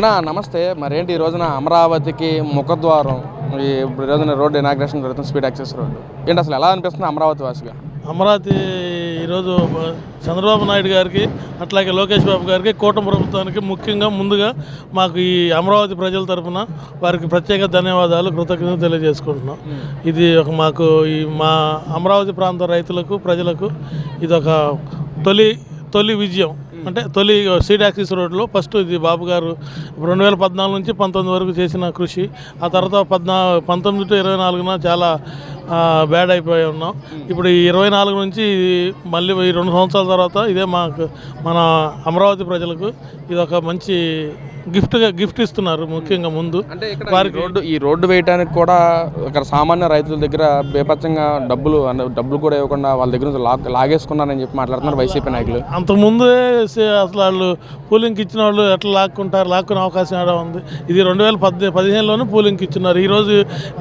అన్న నమస్తే. మరేంటి ఈ రోజున అమరావతికి ముఖద్వారం ఈ రోజున రోడ్డు ఇనాగ్రేషన్ జరుగుతుంది, స్పీడ్ యాక్సెస్ రోడ్డు. ఏంటి అసలు ఎలా అనిపిస్తుంది అమరావతి వాసిగా? అమరావతి ఈరోజు చంద్రబాబు నాయుడు గారికి అట్లాగే లోకేష్ బాబు గారికి కూటమి ప్రభుత్వానికి ముఖ్యంగా ముందుగా మాకు ఈ అమరావతి ప్రజల తరఫున వారికి ప్రత్యేక ధన్యవాదాలు, కృతజ్ఞతలు తెలియజేసుకుంటున్నాం. ఇది ఒక మాకు ఈ మా అమరావతి ప్రాంత రైతులకు ప్రజలకు ఇది ఒక తొలి విజయం. అంటే తొలి సీడ్ యాక్సిస్ రోడ్లో ఫస్ట్ ఇది బాబు గారు 2014 నుంచి 19 వరకు చేసిన కృషి. ఆ తర్వాత 19 to 24 చాలా బ్యాడ్ అయిపోయి ఉన్నాం. ఇప్పుడు ఈ 24 నుంచి మళ్ళీ ఈ 2 సంవత్సరాల తర్వాత ఇదే మన అమరావతి ప్రజలకు ఇది ఒక మంచి గిఫ్ట్ ఇస్తున్నారు. ముఖ్యంగా ముందు అంటే వారికి ఈ రోడ్డు వేయడానికి కూడా ఇక్కడ సామాన్య రైతుల దగ్గర బేపచ్చంగా డబ్బులు కూడా ఇవ్వకుండా వాళ్ళ దగ్గర నుంచి లాగేసుకున్నారని చెప్పి మాట్లాడుతున్నారు వైసీపీ నాయకులు. అంతకుముందు అసలు వాళ్ళు పూలింగ్కి ఇచ్చిన వాళ్ళు ఎట్లా లాక్కునే అవకాశం ఏడా ఉంది? ఇది 2015లోనే పూలింగ్కి ఇచ్చినారు. ఈరోజు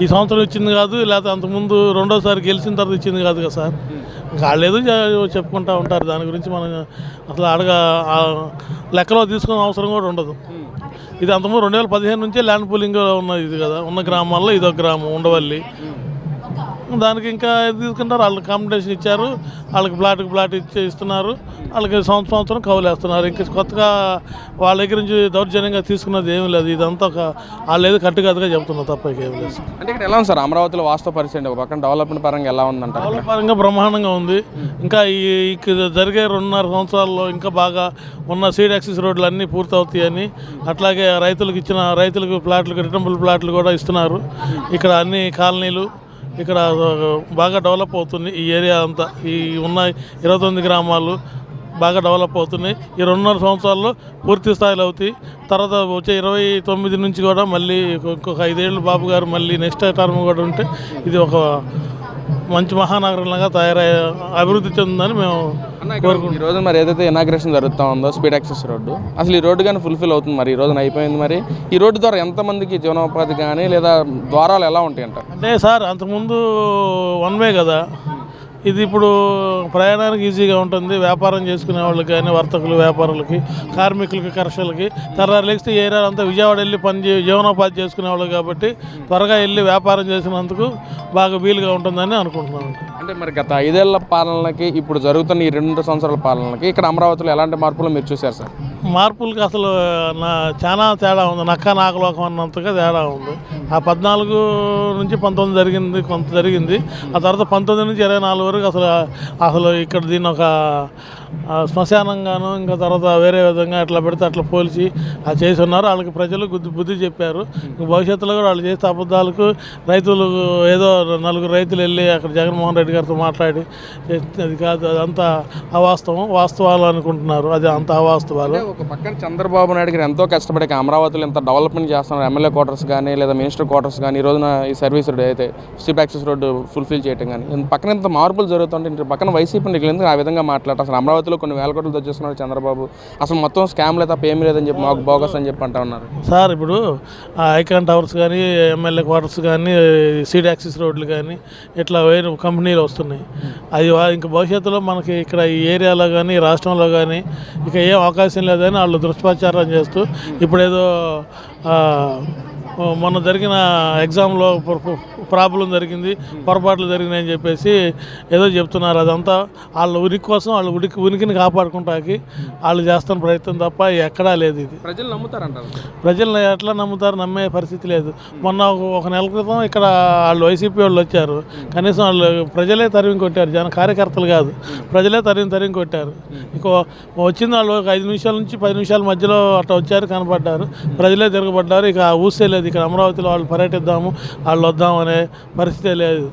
ఈ సంవత్సరం ఇచ్చింది కాదు, లేకపోతే అంతకుముందు రెండోసారి గెలిచిన తర్వాత ఇచ్చింది కాదు కదా సార్. వాళ్ళు ఏదో చెప్పుకుంటూ ఉంటారు. దాని గురించి మనం అసలు లెక్కలో తీసుకునే అవసరం కూడా ఉండదు. ఇది అంతకుముందు 2015 నుంచే ల్యాండ్ పూలింగ్ ఉన్నది ఇది కదా. ఉన్న గ్రామాల్లో ఇదొక గ్రామం ఉండవల్లి. దానికి ఇంకా తీసుకుంటారు. వాళ్ళకి కాంపిటీషన్ ఇచ్చారు, వాళ్ళకి ప్లాట్ ఇస్తున్నారు, వాళ్ళకి సంవత్సరం కౌలేస్తున్నారు. ఇంకా కొత్తగా వాళ్ళ దగ్గర నుంచి దౌర్జన్యంగా తీసుకున్నది ఏమీ లేదు. ఇదంతా వాళ్ళు ఏదో కట్టుకథగా చెప్తున్నారు తప్ప ఏమి లేదు. అంటే ఇక్కడ ఎలా ఉంది సార్ అమరావతిలో వాస్తవ పరిస్థితి? ఒక పక్కన డెవలప్మెంట్ పరంగా ఎలా ఉందంట? డెవలప్ పరంగా బ్రహ్మాండంగా ఉంది. ఇంకా జరిగే 2.5 సంవత్సరాల్లో ఇంకా బాగా ఉన్న సీడ్ యాక్సిస్ రోడ్లు అన్నీ పూర్తవుతాయని, అట్లాగే రైతులకు ప్లాట్లు, రిటర్నబుల్ ప్లాట్లు కూడా ఇస్తున్నారు. ఇక్కడ అన్ని కాలనీలు ఇక్కడ బాగా డెవలప్ అవుతుంది. ఈ ఏరియా అంతా ఈ ఉన్న 29 గ్రామాలు బాగా డెవలప్ అవుతున్నాయి. ఈ 2.5 సంవత్సరాల్లో పూర్తి స్థాయిలో అవుతాయి. తర్వాత వచ్చే 29 నుంచి కూడా మళ్ళీ ఇంకొక 5 ఏళ్ళు బాబు గారు మళ్ళీ నెక్స్ట్ టర్మ్ కూడా ఉంటే ఇది ఒక మంచి మహానగరంలాగా అభివృద్ధి చెందుతుందని మేము కోరుకుంటున్నాం. ఈరోజు మరి ఏదైతే ఇనాగ్రేషన్ జరుగుతూ ఉందో స్పీడ్ యాక్సెస్ రోడ్డు, అసలు ఈ రోడ్డు కానీ ఫుల్ఫిల్ అవుతుంది? మరి ఈ రోజున అయిపోయింది. మరి ఈ రోడ్డు ద్వారా ఎంతమందికి జీవనోపాధి కానీ లేదా ద్వారాలు ఎలా ఉంటాయి అంటారు? అంటే సార్ అంతకుముందు 1 వే కదా, ఇది ఇప్పుడు ప్రయాణానికి ఈజీగా ఉంటుంది. వ్యాపారం చేసుకునే వాళ్ళకి కానీ, వర్తకులు, వ్యాపారులకి, కార్మికులకి, కర్షకులకి తెల్లారిలేస్తే ఈ ఏరియా అంతా విజయవాడ వెళ్ళి జీవనోపాధి చేసుకునే వాళ్ళు కాబట్టి త్వరగా వెళ్ళి వ్యాపారం చేసినందుకు బాగా వీలుగా ఉంటుందని అనుకుంటున్నాను. అంటే మరి గత 5 ఏళ్ల పాలనకి ఇప్పుడు జరుగుతున్న ఈ 2 సంవత్సరాల పాలనకి ఇక్కడ అమరావతిలో ఎలాంటి మార్పులు మీరు చూశారు సార్? మార్పులకి అసలు చాలా తేడా ఉంది. నాకలోకం అన్నంతగా తేడా ఉంది. ఆ 14 నుంచి 19 కొంత జరిగింది. ఆ తర్వాత 19 నుంచి 24 వరకు అసలు ఇక్కడ దీన్ని ఒక శ్మశానంగాను, ఇంకా తర్వాత వేరే విధంగా ఎట్లా పెడితే అట్లా పోల్చి చేసి ఉన్నారు. వాళ్ళకి ప్రజలు బుద్ధి చెప్పారు. భవిష్యత్తులో కూడా వాళ్ళు చేసే అబద్ధాలకు రైతులు ఏదో 4 రైతులు వెళ్ళి అక్కడ జగన్మోహన్ రెడ్డి గారితో మాట్లాడి అది కాదు, అదంతా వాస్తవాలు అనుకుంటున్నారు. అది అంత అవాస్తవాలు. ఒక పక్కన చంద్రబాబు నాయుడు గారు ఎంతో కష్టపడి అమరావతిలో ఎంత డెవలప్మెంట్ చేస్తున్నారు. ఎమ్మెల్యే క్వార్టర్స్ కానీ లేదా మినిస్టర్ క్వార్టర్స్ కానీ ఈ రోజున ఈ సర్వీస్ రోడ్ అయితే స్ట్రీట్ యాక్సెస్ రోడ్డు ఫుల్ఫిల్ చేయడం కానీ పక్కన ఎంత మార్పులు జరుగుతుంటే ఇంటి పక్కన వైసీపీ ఎందుకు ఆ విధంగా మాట్లాడతారు? అసలు అమరావతిలో కొన్ని వేల కోట్లు తెచ్చేస్తున్నారు చంద్రబాబు. అసలు మొత్తం స్కామ్లే తప్ప ఏమీ లేదని చెప్పి మాకు బోగస్ అని చెప్పి అంటా ఉన్నారు సార్. ఇప్పుడు ఐకాన్ టవర్స్ కానీ, ఎమ్మెల్యే క్వార్టర్స్ కానీ, సీడ్ యాక్సిస్ రోడ్లు కానీ ఇట్లా వేరే కంపెనీలు వస్తున్నాయి. అది ఇంకా భవిష్యత్తులో మనకి ఇక్కడ ఈ ఏరియాలో కానీ, రాష్ట్రంలో కానీ ఇక ఏం అవకాశం లేదని వాళ్ళు దుష్ప్రచారం చేస్తూ ఇప్పుడేదో మొన్న జరిగిన ఎగ్జామ్లో ప్రాబ్లం జరిగింది, పొరపాట్లు జరిగినాయని చెప్పేసి ఏదో చెప్తున్నారు. అదంతా వాళ్ళ ఉనికి కోసం, వాళ్ళ ఉనికిని కాపాడుకుంటాకి వాళ్ళు చేస్తున్న ప్రయత్నం తప్ప ఎక్కడా లేదు. ఇది ప్రజలు నమ్ముతారంటారు. ప్రజలు ఎట్లా నమ్ముతారు? నమ్మే పరిస్థితి లేదు. మొన్న ఒక నెల క్రితం ఇక్కడ వాళ్ళు వైసీపీ వాళ్ళు వచ్చారు. కనీసం వాళ్ళు ప్రజలే తరిమి కొట్టారు. కార్యకర్తలు కాదు, ప్రజలే తరిమి కొట్టారు. ఇక వచ్చింది వాళ్ళు 5 నిమిషాల నుంచి 10 నిమిషాల మధ్యలో అట్లా వచ్చారు, కనపడ్డారు. ప్రజలే తిరగబడ్డారు. ఇక ఊసే లేదు. ఇక్కడ అమరావతిలో వాళ్ళు పర్యటిద్దాము, వాళ్ళు వద్దామనే పరిస్థితే లేదు.